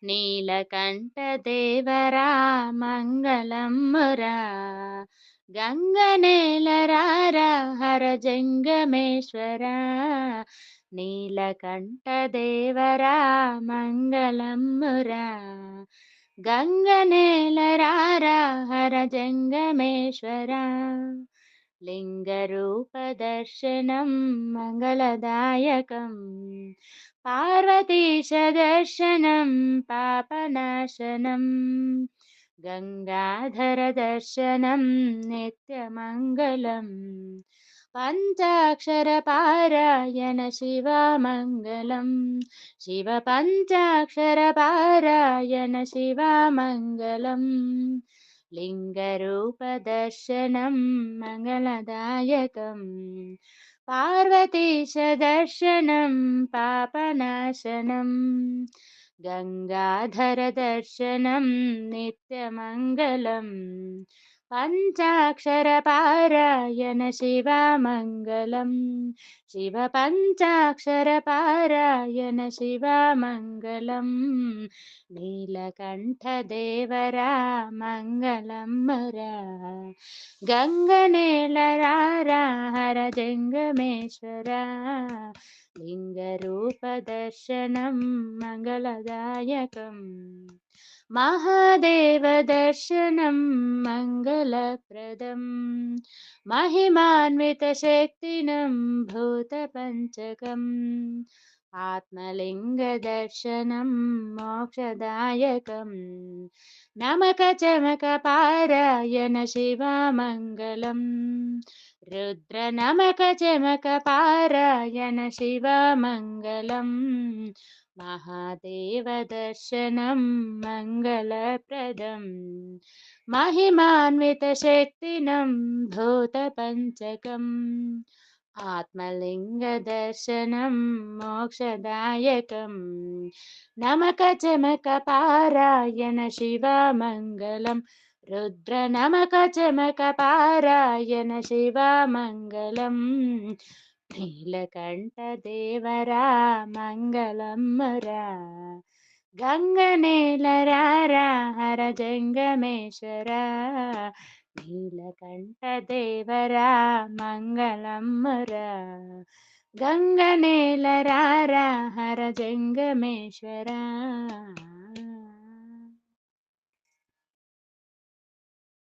నీలకంఠదేవరా మంగళమ్మురా గంగనేలరారా హర జంగమేశ్వరా నీలకంఠదేవరా మంగళమ్మురా గంగనేలరారా హర జంగమేశ్వరా लिङ्गरूपदर्शनं मङ्गलदायकं पार्वतीशदर्शनं पापनाशनं गङ्गाधरदर्शनं नित्यमङ्गलम् पञ्चाक्षरपारायण शिवमङ्गलं शिवपञ्चाक्षरपारायण शिवमङ्गलम् लिङ्गरूपदर्शनं मङ्गलदायकं पार्वतीशदर्शनं पापनाशनं गङ्गाधरदर्शनं नित्यमङ्गलम् पञ्चाक्षरपारायण शिवमङ्गलं शिवपञ्चाक्षरपारायण शिवमङ्गलम् नीलकण्ठदेवरा मङ्गलम्मरा गङ्गनेलरारा हर जङ्गमेश्वरा लिङ्गरूपदर्शनं मङ्गलदायकम् महादेवदर्शनं मङ्गलप्रदम् महिमान्वितशक्तिनं भूतपञ्चकम् आत्मलिङ्गदर्शनं मोक्षदायकम् नमकचमकपारायण शिवमङ्गलम् रुद्रनमकचमकपारायण शिवमङ्गलम् महादेवदर्शनं मङ्गलप्रदम् महिमान्वितशक्तिनं भूतपञ्चकम् आत्मलिङ्गदर्शनं मोक्षदायकम् नमकचमकपारायण शिवमङ्गलं रुद्रनमकचमकपारायण शिवमङ्गलम् नीलकण्ठदेवरा मङ्गलम्मरा गङ्गनेलरारा हर जङ्गमेश्वरा नीलकण्ठदेवरा मङ्गलम्मरा गङ्गनेलरारा हर जङ्गमेश्वरा